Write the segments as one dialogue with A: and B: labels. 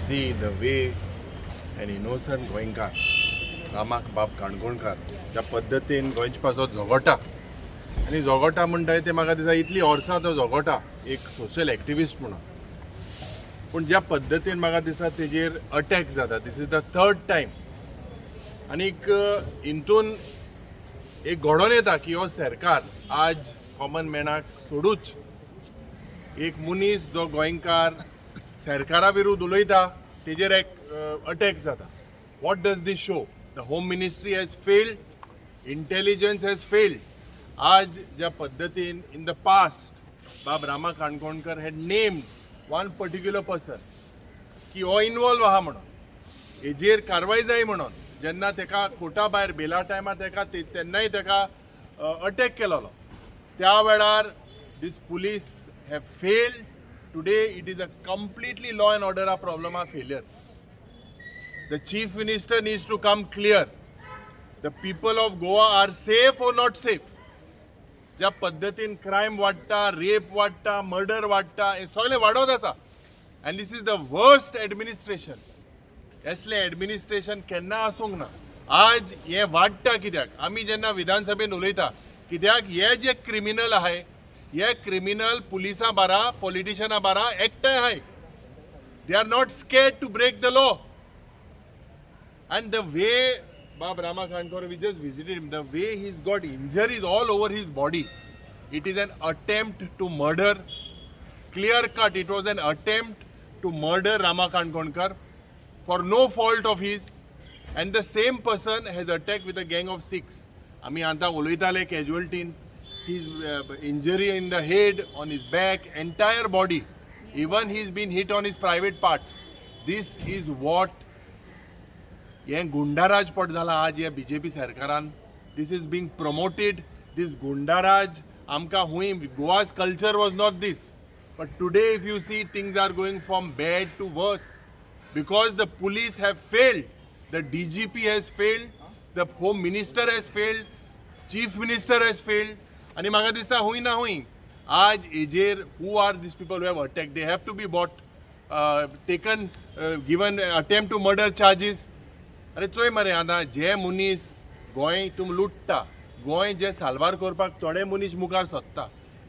A: see the way an innocent गोंयकार रामाक बाप काणकोणकार ज्या पद्दतीन गोंयचपाचो झगोटा आनी झगोटा म्हणटाय ते म्हाका दिसता इतली वर्सां तो झगोटा एक सोशल एक्टिविस्ट म्हणून पूण ज्या पद्दतीन म्हाका दिसता तेजेर अटॅक जाता दिस इज द थर्ड टायम आनीक हितून एक घडोवन येता की हो सरकार आज कॉमन मॅनाक सोडूच एक मनीस जो गोंयकार सरकारा विरुद्ध उलयता तेजेर एक अटॅक जाता. What does this show? The home ministry has failed, intelligence has failed. आज ज्या पद्दतीन in the past Bab Rama Kankonkar had named one particular person की हो इन्वॉल्व आहा म्हणून हेजेर कारवाय जाय म्हणून जेन्ना तेका कोर्टा भायर बेला टायमार तेका तेन्नाय तेका अटॅक केलोलो त्या वेळार these police have failed. Today it is a completely law and order a problem of failure. The chief minister needs to come clear. The people of Goa are safe or not safe? ज्या पद्धतीन crime वाडटा, rape वाडटा, murder वाडटा हे सगळे वाडत आसा and this is the worst administration. असले एडमिनिस्ट्रेशन केन्ना आसूंक ना. आज हे वाडटा कित्याक आमी जेन्ना विधानसभेन उलयता कित्याक हे जे क्रिमिनल आहाय ये क्रिमिनल पुलिसा बारा पॉलिटिशियना बारा एकठांय आहाय. They are not scared to break the law and the way Bab Rama Kankor, we just visited him, the way he's got injuries all over his body, it is an attempt to murder. Clear cut, it was an attempt to murder Rama Kankor for no fault of his, and the same person has attacked with a gang of 6. Ami anta oloitale casualty, his injury in the head, on his back, entire body, even he's been hit on his private parts. This is what ये गुंडाराज पट जाला आज या BJP सरकारान. This is being promoted. This गुंडाराज आमकां हुंय Goa's culture was not this, but today if you see things are going from bad to worse because the police have failed, the DGP has failed, the home minister has failed, chief minister has failed. आनी म्हाका दिसता हुंय ना हुंय आज हेजेर who are these people who have attack, they have to be bought taken given attempt to murder charges. अरे चोय मरे आतां जे मनीस गोंय तुम लुटता, गोंय जे साल्वार करपाक थोडे मनीस मुखार सरता,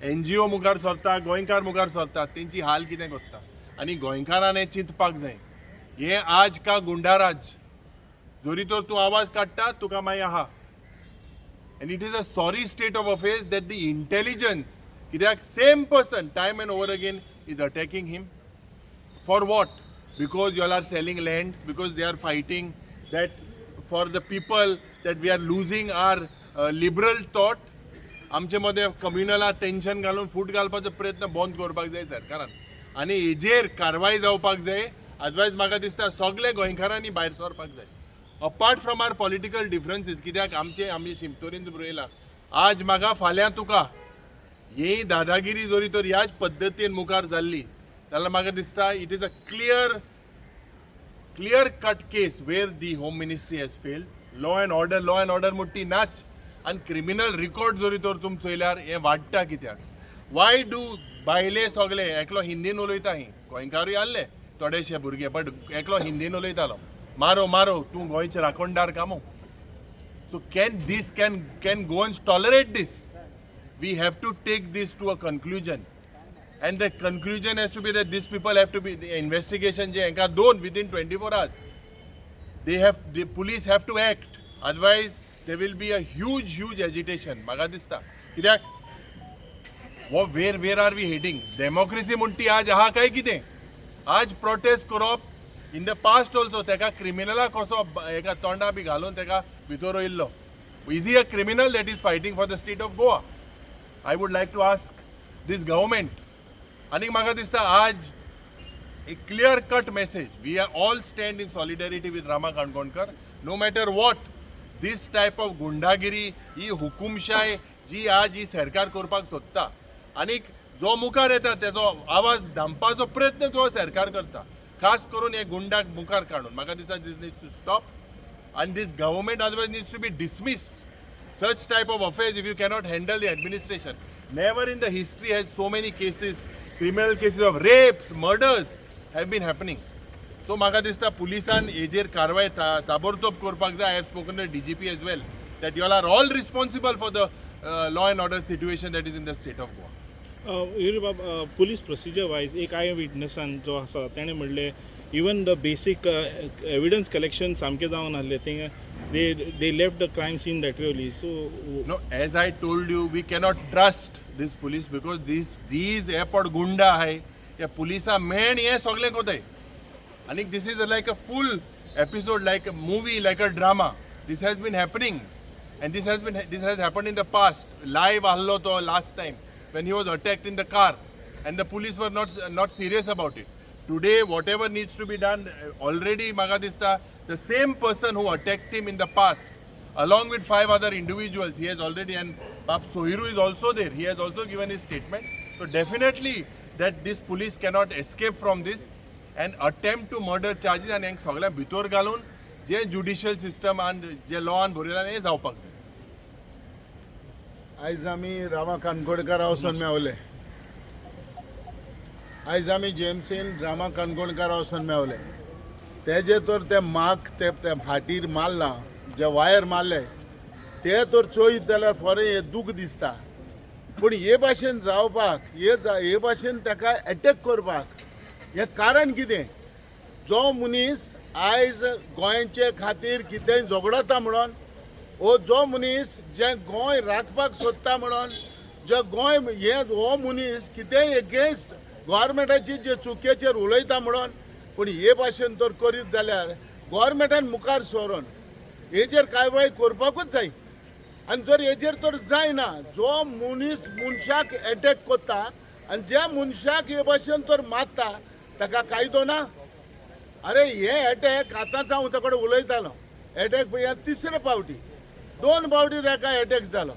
A: NGO मुखार सरता, गोंयकार मुखार सरता, तेंची हाल कितें करता आनी गोंयकारान हें चिंतपाक जाय. हें आज का गुंडाराज जोरी तर तूं आवाज काडटा तुका मागीर आहा. And it is a sorry state of affairs that the intelligence, कित्याक same person time and over again is attacking him. For what? Because you all are selling lands, because they are fighting that for the people that we are losing our liberal thought. आमचे मध्ये कम्युनला tension घालून फूट घालपाचो प्रयत्न बंद करपाक जाय सरकारान आनी हेजेर कारवाय जावपाक जाय. अदरवायज म्हाका दिसता सगळे गोंयकारांनी भायर सरपाक जाय अपार्ट फ्रॉम आवर पॉलिटिकल डिफरन्सीस. कित्याक आमी शिमतोरीन बरयला आज म्हाका फाल्यां तुका ही दादागिरी जोरी तर ह्याच पद्दतीन मुखार जाल्ली जाल्यार म्हाका दिसता it is a clear cut case where the home ministry has failed. Law and order मुट्टी नाच and criminal record जोरी तर तुम चोयल्यार हे वाडटा कित्याक. Why do बायले सगळे एकलो हिंदीन उलयता ही गोंयकारूय आसले थोडेशे भुरगे बट एकलो हिंदीन उलयतालो मारो मारो तूं गोंयचे राखणदार कामो. So can Goans tolerate this? We have to take this to a conclusion. And the conclusion has to be that these people have to be the investigation je enka done within 24 hours. The police have to act. Otherwise there will be a huge agitation. Maga dista kidak where are we heading? Democracy munti aaj aha kai kite aaj protest corrupt. In the past also teka criminala koso eka tonda bi ghalon teka bitoro illo. Is he a criminal that is fighting for the state of Goa? I would like to ask this government. आणि म्हाका दिसता आज एक clear cut message we are all stand in solidarity with Rama Kankonkar. No matter what these type of गुंडागिरी ही हुकुमशाय जी आज ही सरकार करपाक सोदता आनीक जो मुखार येता तेजो आवाज धांपपाचो प्रयत्न जो सरकार करता खास करून हे गुंडाक मुखार काडून म्हाका दिसता this needs to stop and this government otherwise needs to be dismissed. Such type of affairs, if you cannot handle the administration. Never in the history has so many cases, criminal cases of rapes, murders have been happening. So म्हाका दिसता पुलिसान हेजेर कारवाय ताबडतोब करपाक जाय. I have spoken to DGP as well that you are all responsible for the law and order situation that is in the state of Goa.
B: Police procedure wise एक eye विटनसान जो आसा ताणें म्हणलें even the basic evidence collection सामकें जावन आहलें thing they left the crime scene that way only. So
A: No, as I told you, we cannot trust this police because these airport gunda hai. या पुलिसा मेन हे सगळें कोताय. आनी this is like a full episode, like a movie, like a drama. This has been happening, and this has happened in the past. Live ahlo to last time when he was attacked in the car, and the police were not serious about it. Today, whatever needs to be done, already Magadista, the same person who attacked him in the past, along with 5 other individuals, he has already, and Pap Sohiru is also there, he has also given his statement. So definitely that this police cannot escape from this and attempt to murder charges and हेंक सगळ्या भितर घालून जे judicial system and जे law and भरियला हे जावपाक जाय.
C: आयज आमी रामा काणकोणकार वचून मेवले. आयज आमी जेएमसीन रामा काणकोणकार वचून मेवले. तेजे तर ते माग ते फाटीर मारला, जे वायर मारले ते तर चोयत जाल्यार फॉरेन हे दूख दिसता. पूण हे भाशेन जावपाक हे भाशेन ताका अटॅक करपाक हें कारण कितें? जो मनीस आयज गोंयचे खातीर कितेंय झगडटा म्हणून, हो जो मनीस जे गोंय राखपाक सोदता म्हणून, जे गोंय हो मनीस कितेंय एगेन्स्ट गव्हर्मेंटाची जे चुकेचेर उलयता म्हणून, पूण हे भाशेन तर करीत जाल्यार गव्हर्मेंटान मुखार सरून हेजेर कारवाय करपाकूच जाय. आनी जर हेजेर तर जायना, जो मनीस मनशाक अटॅक करता आनी ज्या मनशाक हे भाशेन तर मारता ताका कायदो ना. अरे हे अटॅक आतांच हांव ताचे कडेन उलयतालो, अटॅक पळय तिसरे फावटी 2 फावटी ताका अटॅक जालो,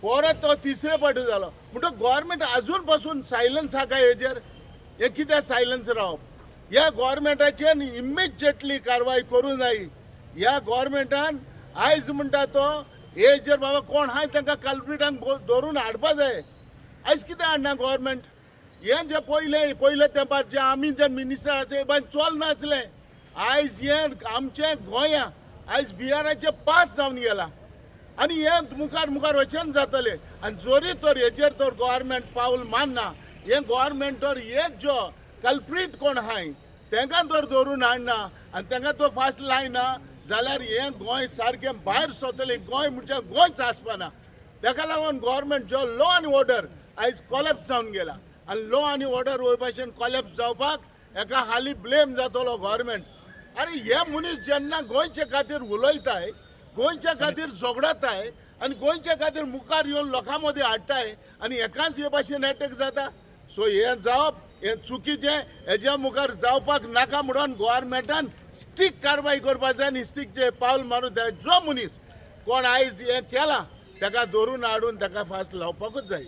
C: परत तो तिसरे फावटी जालो. म्हणटकच गव्हर्मेंट आजून पासून सायलन्स हा काय हेजेर? हे कित्याक सायलन्स रावप? ह्या गव्हर्मेंटाचेर इमिजिएटली कारवाय करूं जाय. ह्या गव्हर्मेंटान आयज म्हणटा तो हेजेर बाबा कोण हाय तांकां कल्प्रिटांक धरून हाडपा जाय. आयज कितें हाडना गव्हर्मेंट? हें जे पयले तेंपार जे आमी जे मिनिस्टर आसा हे चोल नासलें. आयज हें आमचें गोंया आयज बिहाराचे पास जावन गेला आनी हें मुखार वचन जातलें. आनी जोरी तर हेजेर तर गव्हर्मेंट पावल मानना, हें गव्हर्मेंट तर हे जो कल्प्रीट कोण हाय तांकां तर धरून हाडना आनी तांकां तो फास्ट लायना जाल्यार हें गोंय सारकें भायर सरतलें. गोंय म्हणजे गोंयच आसपाना. ताका लागून गव्हर्मेंट जो लॉ आनी ऑर्डर आयज कॉलेप्स जावन गेला आनी लॉ आनी ऑर्डर हे भाशेन कॉलेप्स जावपाक हेका हालीं ब्लेम जातलो गव्हर्मेंट. अरे हे मनीस जेन्ना गोंयचे खातीर उलयताय, गोंयच्या खातीर झगडताय आनी गोंयच्या खातीर मुखार येवन लोकां मदीं हाडटाय आनी एकाच हे भाशेन अटॅक जाता. सो हें जावप हें चुकीचें. हेज्या मुखार जावपाक नाका म्हणून गव्हर्मेंटान स्ट्रीक्ट कारवाय करपाक जाय आनी स्ट्रीक्ट पावल मारूं जाय. जो मनीस कोण आयज हें केला ताका धरून हाडून ताका फास्ट लावपाकूच जाय.